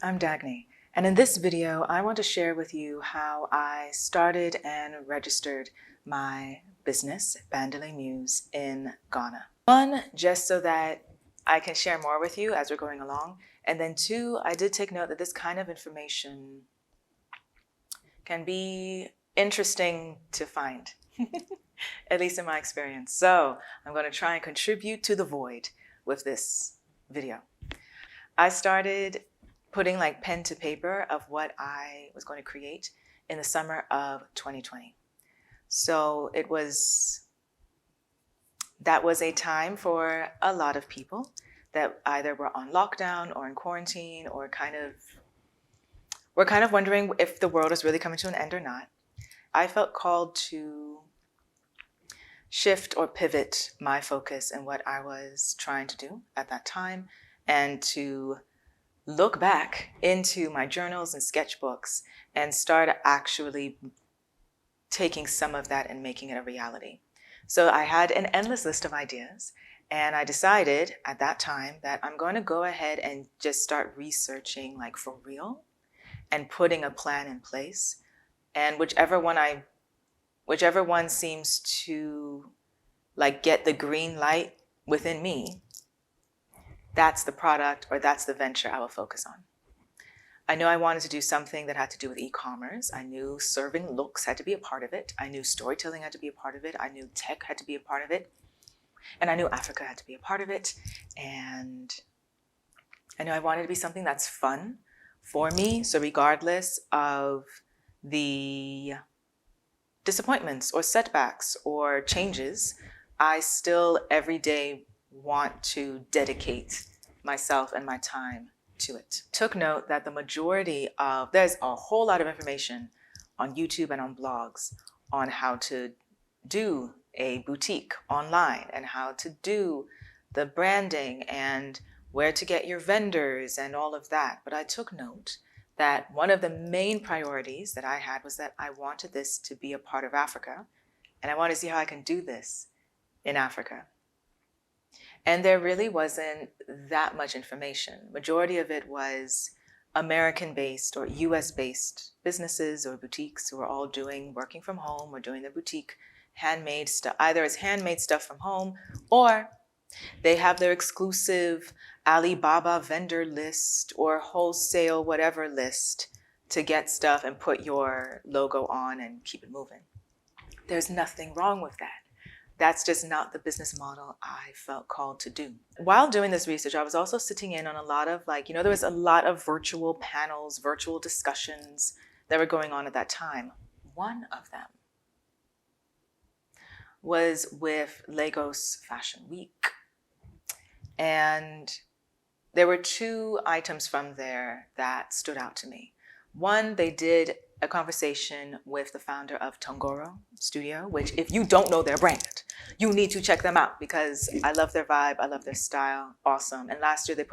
I'm Dagny, and in this video, I want to share with you how I started and registered my business, Bandele Muse, in Ghana. One, just so that I can share more with you as we're going along, and then two, I did take note that this kind of information can be interesting to find, at least in my experience. So I'm going to try and contribute to the void with this video. I started putting like pen to paper of what I was going to create in the summer of 2020. So that was a time for a lot of people that either were on lockdown or in quarantine or were kind of wondering if the world is really coming to an end or not. I felt called to shift or pivot my focus and what I was trying to do at that time, and to look back into my journals and sketchbooks and start actually taking some of that and making it a reality. So I had an endless list of ideas, and I decided at that time that I'm going to go ahead and just start researching like for real and putting a plan in place. And whichever one seems to like get the green light within me, that's the product or that's the venture I will focus on. I knew I wanted to do something that had to do with e-commerce. I knew serving looks had to be a part of it. I knew storytelling had to be a part of it. I knew tech had to be a part of it. And I knew Africa had to be a part of it. And I knew I wanted to be something that's fun for me. So regardless of the disappointments or setbacks or changes, I still every day want to dedicate myself and my time to it. Took note that there's a whole lot of information on YouTube and on blogs on how to do a boutique online and how to do the branding and where to get your vendors and all of that. But I took note that one of the main priorities that I had was that I wanted this to be a part of Africa, and I wanted to see how I can do this in Africa. And there really wasn't that much information. Majority of it was American-based or US-based businesses or boutiques who are all working from home or doing their boutique handmade stuff, either as handmade stuff from home, or they have their exclusive Alibaba vendor list or wholesale whatever list to get stuff and put your logo on and keep it moving. There's nothing wrong with that. That's just not the business model I felt called to do. While doing this research, I was also sitting in on a lot of there was a lot of virtual panels, virtual discussions that were going on at that time. One of them was with Lagos Fashion Week. And there were two items from there that stood out to me. One, they did a conversation with the founder of Tongoro Studio, which if you don't know their brand, you need to check them out because I love their vibe, I love their style, awesome. And last year the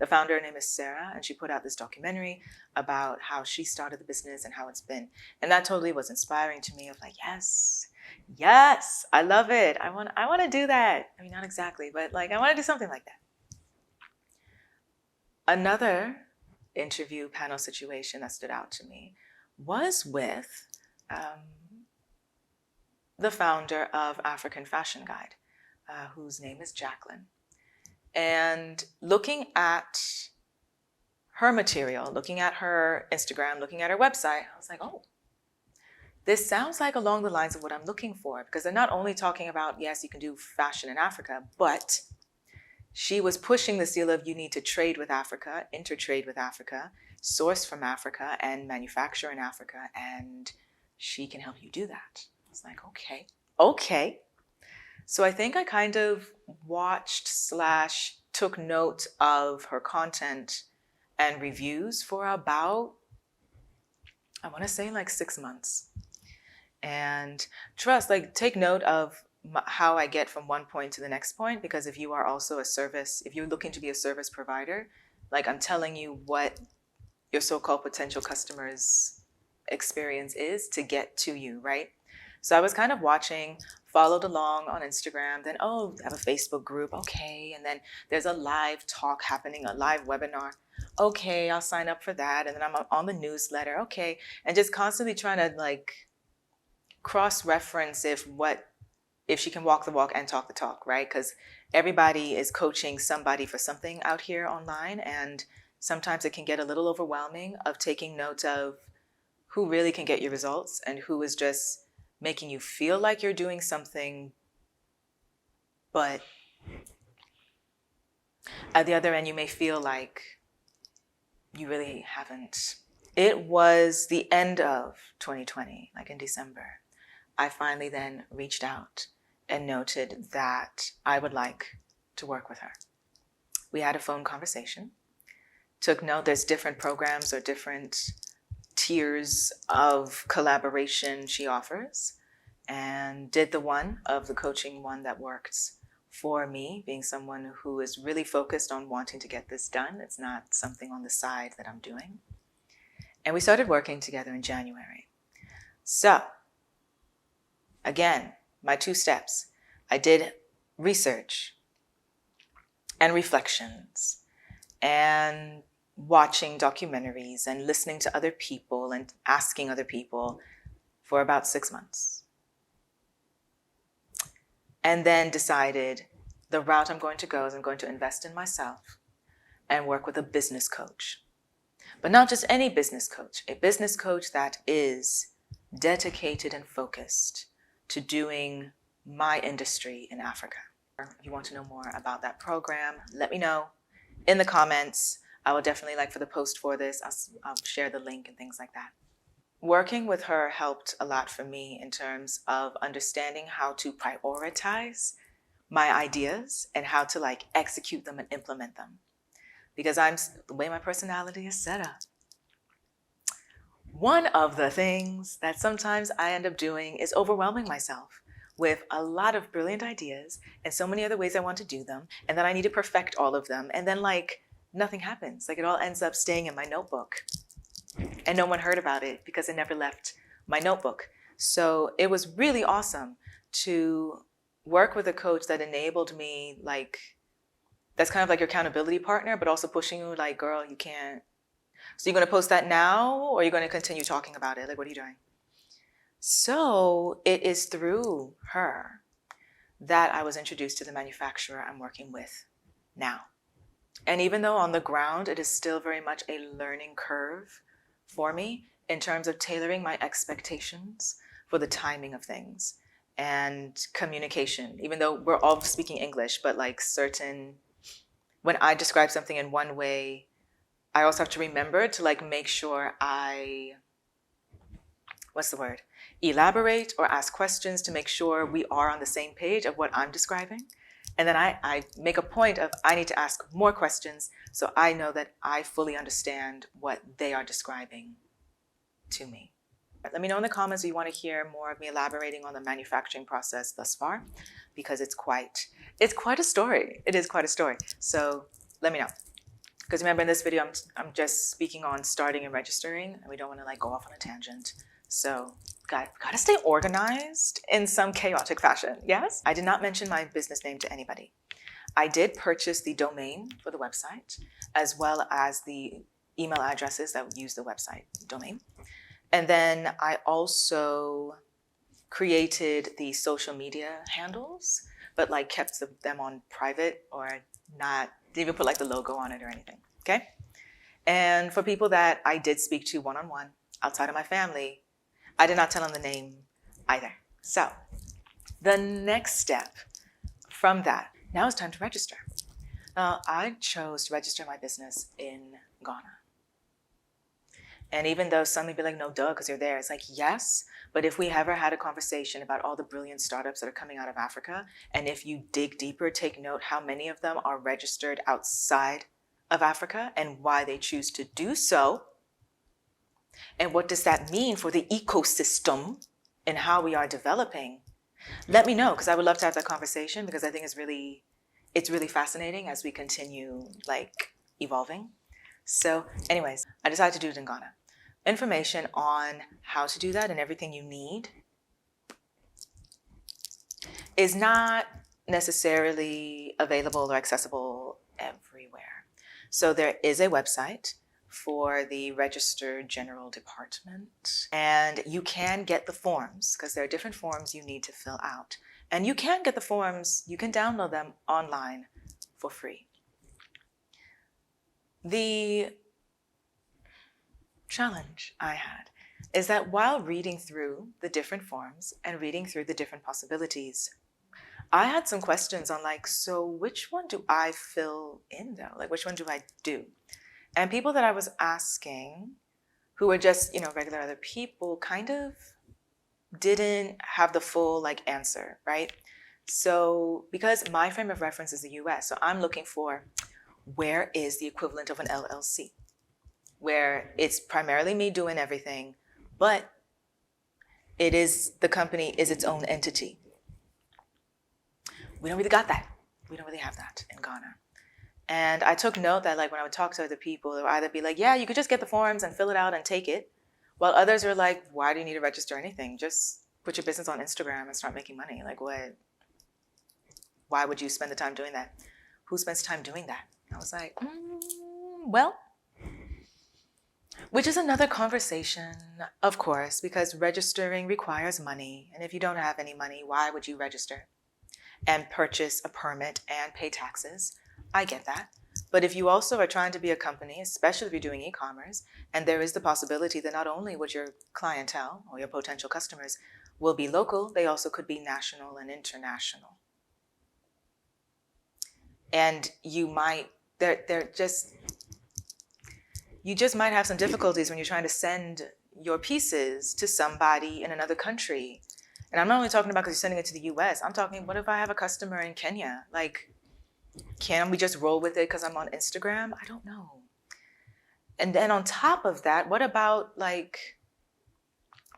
founder, her name is Sarah, and she put out this documentary about how she started the business and how it's been. And that totally was inspiring to me of like, yes, I love it. I want to do that. I mean, not exactly, but like I want to do something like that. Another interview panel situation that stood out to me was with the founder of African Fashion Guide, whose name is Jacqueline. And looking at her material, looking at her Instagram, looking at her website, I was like, oh, this sounds like along the lines of what I'm looking for, because they're not only talking about, yes, you can do fashion in Africa, but she was pushing this deal of you need to trade with Africa, intertrade with Africa, source from Africa, and manufacture in Africa, and she can help you do that. I was like, okay. So I think I kind of watched / took note of her content and reviews for about, I want to say like 6 months. And take note of how I get from one point to the next point, because if you are also if you're looking to be a service provider, like I'm telling you what your so-called potential customers' experience is to get to you, right? So I was kind of watching, followed along on Instagram, then, oh, I have a Facebook group, okay. And then there's a live talk happening, a live webinar. okay, I'll sign up for that. And then I'm on the newsletter, okay. And just constantly trying to like cross-reference if she can walk the walk and talk the talk, right? Because everybody is coaching somebody for something out here online. And sometimes it can get a little overwhelming of taking note of who really can get you results and who is just making you feel like you're doing something, but at the other end, you may feel like you really haven't. It was the end of 2020, like in December. I finally then reached out and noted that I would like to work with her. We had a phone conversation, took note there's different programs or different tiers of collaboration she offers, and did the one of the coaching one that worked for me, being someone who is really focused on wanting to get this done. It's not something on the side that I'm doing. And we started working together in January. So, again, my 2 steps. I did research and reflections and watching documentaries and listening to other people and asking other people for about 6 months. And then decided the route I'm going to go is I'm going to invest in myself and work with a business coach. But not just any business coach, a business coach that is dedicated and focused to doing my industry in Africa. If you want to know more about that program, let me know in the comments. I will definitely like for the post for this. I'll share the link and things like that. Working with her helped a lot for me in terms of understanding how to prioritize my ideas and how to like execute them and implement them. Because the way my personality is set up. One of the things that sometimes I end up doing is overwhelming myself with a lot of brilliant ideas and so many other ways I want to do them. And then I need to perfect all of them. And then like nothing happens. Like it all ends up staying in my notebook. And no one heard about it because it never left my notebook. So it was really awesome to work with a coach that enabled me, like, that's kind of like your accountability partner, but also pushing you like, girl, you can't. So you're going to post that now or you're going to continue talking about it? Like, what are you doing? So it is through her that I was introduced to the manufacturer I'm working with now. And even though on the ground, it is still very much a learning curve for me in terms of tailoring my expectations for the timing of things and communication, even though we're all speaking English, but like when I describe something in one way, I also have to remember to like make sure elaborate or ask questions to make sure we are on the same page of what I'm describing. And then I make a point of I need to ask more questions so I know that I fully understand what they are describing to me. Let me know in the comments if you want to hear more of me elaborating on the manufacturing process thus far, because it's quite a story. It is quite a story. So let me know. Because remember in this video, I'm just speaking on starting and registering, and we don't want to like go off on a tangent. So gotta stay organized in some chaotic fashion, yes? I did not mention my business name to anybody. I did purchase the domain for the website, as well as the email addresses that would use the website domain. And then I also created the social media handles, but like kept them on private or not, didn't even put like the logo on it or anything, okay? And for people that I did speak to one-on-one outside of my family, I did not tell them the name either. So the next step from that, now it's time to register. I chose to register my business in Ghana. And even though some may be like, no, duh, because you're there. It's like, yes, but if we ever had a conversation about all the brilliant startups that are coming out of Africa, and if you dig deeper, take note how many of them are registered outside of Africa and why they choose to do so, and what does that mean for the ecosystem and how we are developing, let me know, because I would love to have that conversation, because I think it's really fascinating as we continue like evolving. So anyways, I decided to do it in Ghana. Information on how to do that and everything you need is not necessarily available or accessible everywhere. So there is a website for the Register General Department, and you can get the forms because there are different forms you need to fill out. And you can get the forms, you can download them online for free. The challenge I had is that while reading through the different forms and reading through the different possibilities, I had some questions on like, so which one do I fill in though? Like, which one do I do? And people that I was asking, who were just, regular other people, kind of didn't have the full like answer, right? So because my frame of reference is the US, so I'm looking for where is the equivalent of an LLC, where it's primarily me doing everything, but the company is its own entity. We don't really got that. We don't really have that in Ghana. And I took note that like when I would talk to other people, they would either be like, yeah, you could just get the forms and fill it out and take it. While others are like, why do you need to register anything? Just put your business on Instagram and start making money. Like what? Why would you spend the time doing that? Who spends time doing that? I was like, well, which is another conversation, of course, because registering requires money. And if you don't have any money, why would you register and purchase a permit and pay taxes? I get that. But if you also are trying to be a company, especially if you're doing e-commerce, and there is the possibility that not only would your clientele or your potential customers will be local, they also could be national and international. And you just might have some difficulties when you're trying to send your pieces to somebody in another country. And I'm not only talking about because you're sending it to the US, I'm talking, what if I have a customer in Kenya? Like, can we just roll with it because I'm on Instagram? I don't know. And then on top of that, what about like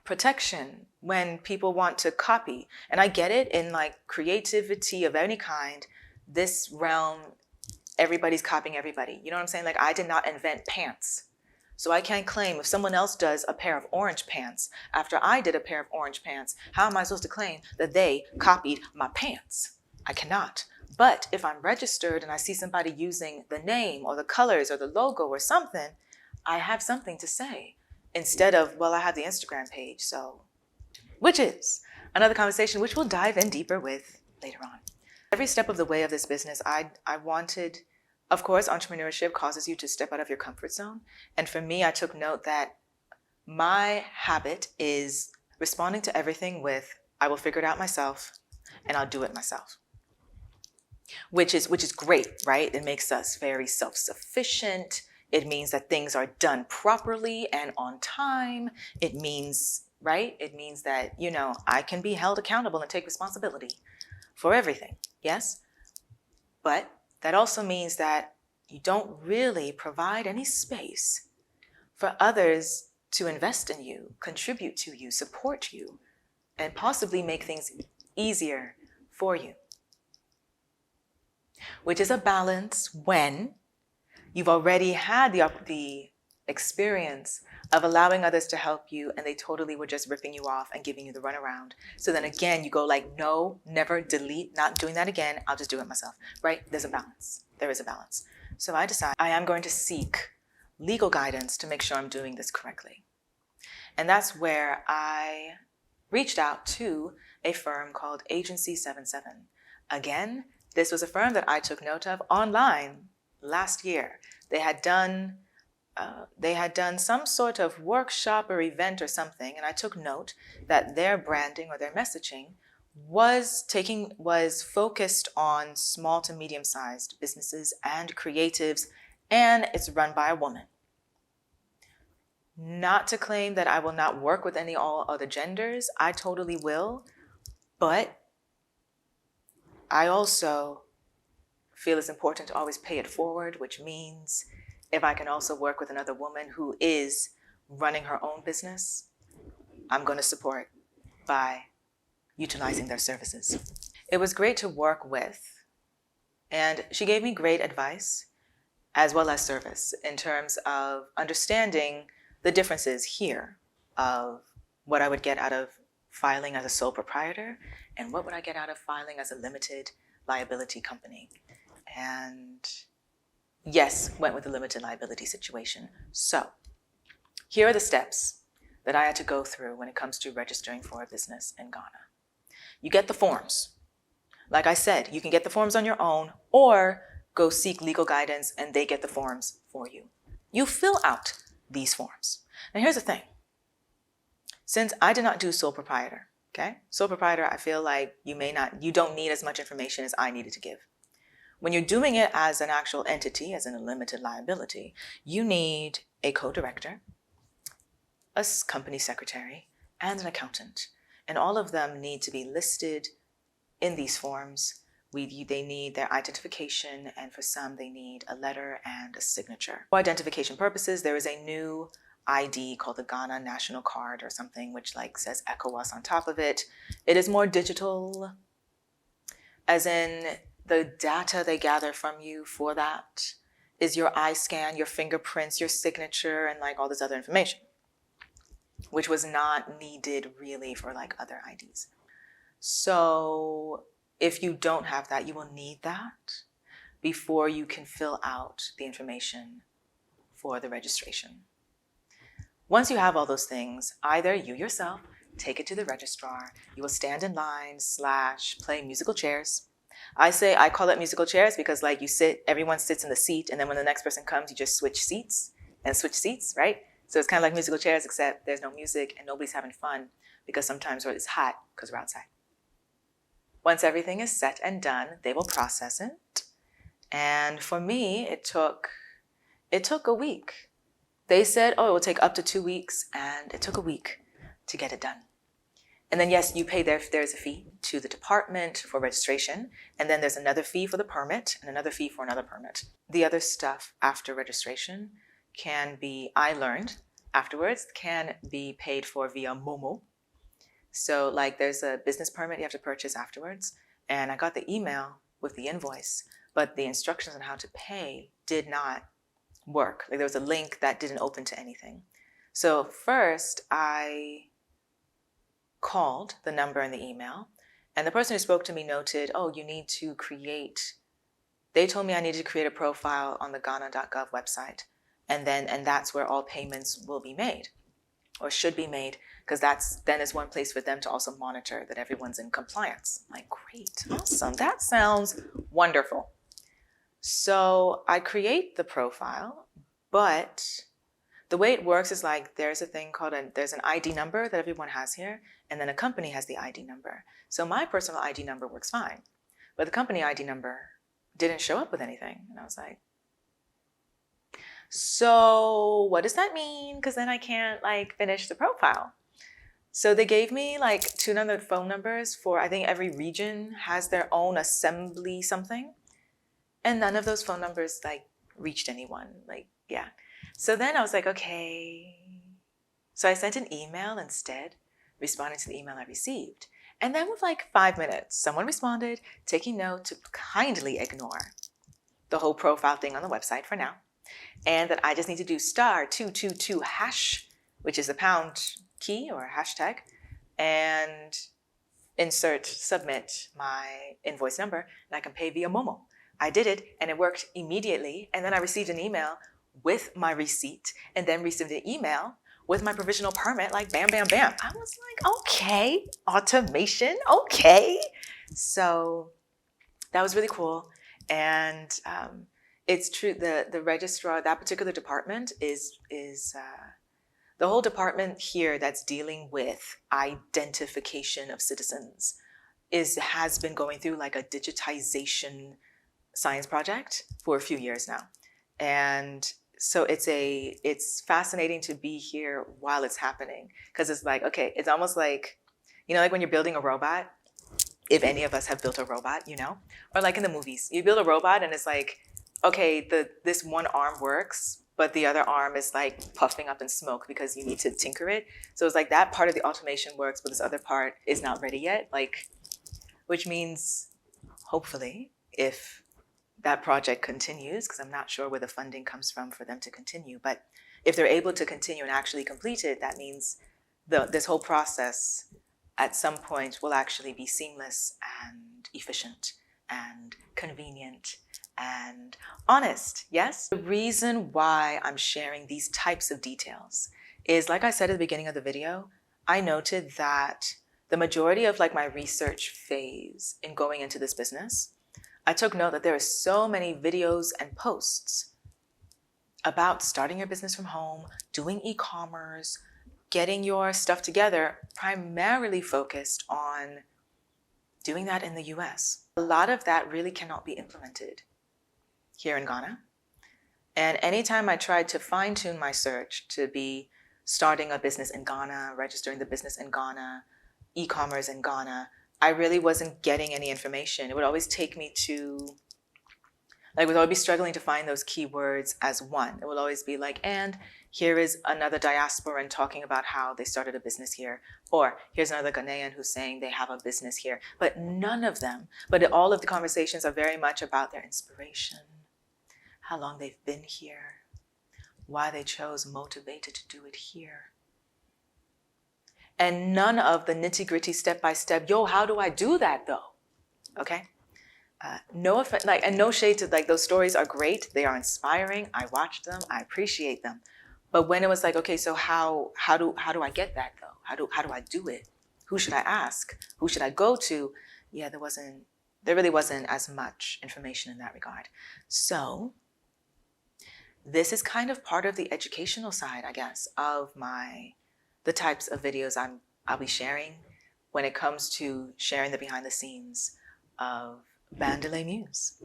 protection when people want to copy? And I get it in like creativity of any kind, this realm, everybody's copying everybody. You know what I'm saying? Like I did not invent pants. So I can't claim if someone else does a pair of orange pants after I did a pair of orange pants, how am I supposed to claim that they copied my pants? I cannot. But if I'm registered and I see somebody using the name or the colors or the logo or something, I have something to say instead of, well, I have the Instagram page. So, which is another conversation which we'll dive in deeper with later on. Every step of the way of this business, I wanted, of course, entrepreneurship causes you to step out of your comfort zone. And for me, I took note that my habit is responding to everything with, I will figure it out myself and I'll do it myself. Which is great, right? It makes us very self-sufficient. It means that things are done properly and on time. It means, right? It means that, I can be held accountable and take responsibility for everything, yes? But that also means that you don't really provide any space for others to invest in you, contribute to you, support you, and possibly make things easier for you. Which is a balance when you've already had the experience of allowing others to help you and they totally were just ripping you off and giving you the runaround. So then again, you go like, no, never, delete, not doing that again. I'll just do it myself, right? There's a balance. There is a balance. So I decide I am going to seek legal guidance to make sure I'm doing this correctly. And that's where I reached out to a firm called Agency 77. Again, this was a firm that I took note of online last year. They had done some sort of workshop or event or something, and I took note that their branding or their messaging was focused on small to medium-sized businesses and creatives, and it's run by a woman. Not to claim that I will not work with all other genders. I totally will, but I also feel it's important to always pay it forward, which means if I can also work with another woman who is running her own business, I'm going to support by utilizing their services. It was great to work with, and she gave me great advice as well as service in terms of understanding the differences here of what I would get out of filing as a sole proprietor and what would I get out of filing as a limited liability company. And yes, went with the limited liability situation. So here are the steps that I had to go through when it comes to registering for a business in Ghana. You get the forms. Like I said, you can get the forms on your own or go seek legal guidance and they get the forms for you. You fill out these forms. Now here's the thing. Since I did not do sole proprietor, okay? Sole proprietor, I feel like you don't need as much information as I needed to give. When you're doing it as an actual entity, as in a limited liability, you need a co-director, a company secretary, and an accountant. And all of them need to be listed in these forms. They need their identification, and for some, they need a letter and a signature. For identification purposes, there is a new ID called the Ghana National Card or something, which like says ECOWAS on top of it. It is more digital, as in the data they gather from you for that is your eye scan, your fingerprints, your signature, and like all this other information, which was not needed really for like other IDs. So if you don't have that, you will need that before you can fill out the information for the registration. Once you have all those things, either you yourself take it to the registrar, you will stand in line / play musical chairs. I call it musical chairs because like everyone sits in the seat, and then when the next person comes, you just switch seats, right? So it's kind of like musical chairs, except there's no music and nobody's having fun because sometimes it's hot because we're outside. Once everything is set and done, they will process it. And for me, it took a week. They said, oh, it will take up to 2 weeks, and it took a week to get it done. And then yes, you pay there's a fee to the department for registration, and then there's another fee for the permit and another fee for another permit. The other stuff after registration I learned afterwards, can be paid for via Momo. So like there's a business permit you have to purchase afterwards, and I got the email with the invoice, but the instructions on how to pay did not work. Like there was a link that didn't open to anything. So first I called the number in the email, and the person who spoke to me noted, they told me I needed to create a profile on the Ghana.gov website, and that's where all payments will be made or should be made, because then is one place for them to also monitor that everyone's in compliance. I'm like, great, awesome, that sounds wonderful. So I create the profile, but the way it works is like there's a thing called there's an ID number that everyone has here, and then a company has the ID number. So my personal ID number works fine, but the company ID number didn't show up with anything. And I was like, so what does that mean? Because then I can't like finish the profile. So they gave me like 200 phone numbers for, I think every region has their own assembly something. And none of those phone numbers like reached anyone. Like, yeah. So then I was like, okay. So I sent an email instead, responding to the email I received. And then with like 5 minutes, someone responded, taking note to kindly ignore the whole profile thing on the website for now. And that I just need to do *222#, which is a pound key or hashtag, and submit my invoice number, and I can pay via Momo. I did it, and it worked immediately. And then I received an email with my receipt, and then received an email with my provisional permit, like bam, bam, bam. I was like, okay, automation, okay. So that was really cool. And it's true, the registrar, that particular department is the whole department here that's dealing with identification of citizens has been going through like a digitization science project for a few years now. And so it's fascinating to be here while it's happening, because it's like, okay, it's almost like, like when you're building a robot, if any of us have built a robot, or like in the movies, you build a robot and it's like, okay, this one arm works, but the other arm is like puffing up in smoke because you need to tinker it. So it's like that part of the automation works, but this other part is not ready yet. Like, which means hopefully if that project continues, because I'm not sure where the funding comes from for them to continue, but if they're able to continue and actually complete it, that means this whole process at some point will actually be seamless and efficient and convenient and honest, yes? The reason why I'm sharing these types of details is, like I said at the beginning of the video, I noted that the majority of like my research phase in going into this business, I took note that there are so many videos and posts about starting your business from home, doing e-commerce, getting your stuff together, primarily focused on doing that in the US. A lot of that really cannot be implemented here in Ghana. And anytime I tried to fine-tune my search to be starting a business in Ghana, registering the business in Ghana, e-commerce in Ghana, I really wasn't getting any information. It would always take me to, like, would always be struggling to find those keywords as one. It will always be like, and here is another diasporan talking about how they started a business here. Or here's another Ghanaian who's saying they have a business here. But none of them, but all of the conversations are very much about their inspiration, how long they've been here, why they chose Motivated to do it here. And none of the nitty-gritty step-by-step, yo, how do I do that though? Okay? No offense, like, and no shade to, like, those stories are great. They are inspiring. I watched them. I appreciate them. But when it was like, okay, so how do I get that though? How do I do it? Who should I ask? Who should I go to? Yeah, there really wasn't as much information in that regard. So this is kind of part of the educational side, I guess, of the types of videos I'll be sharing when it comes to sharing the behind the scenes of Bandele Muse.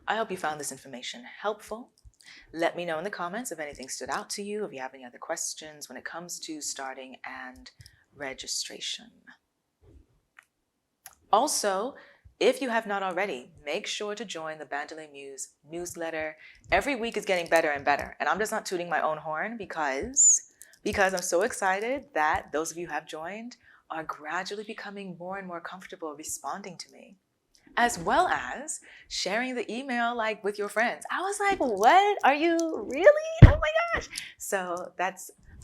I hope you found this information helpful. Let me know in the comments if anything stood out to you, if you have any other questions when it comes to starting and registration. Also, if you have not already, make sure to join the Bandele Muse newsletter. Every week is getting better and better. And I'm just not tooting my own horn because I'm so excited that those of you who have joined are gradually becoming more and more comfortable responding to me, as well as sharing the email like with your friends. I was like, what? Are you really? Oh my gosh. So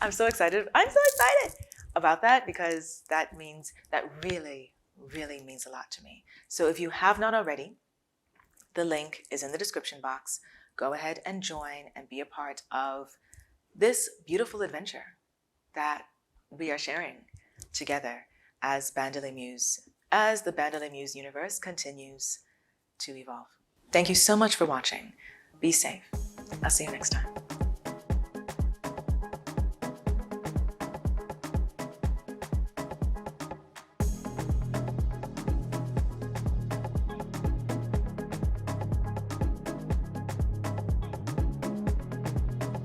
I'm so excited. I'm so excited about that because that really means a lot to me. So if you have not already, the link is in the description box. Go ahead and join and be a part of this beautiful adventure that we are sharing together as Bandele Muse, as the Bandele Muse universe continues to evolve. Thank you so much for watching. Be safe. I'll see you next time.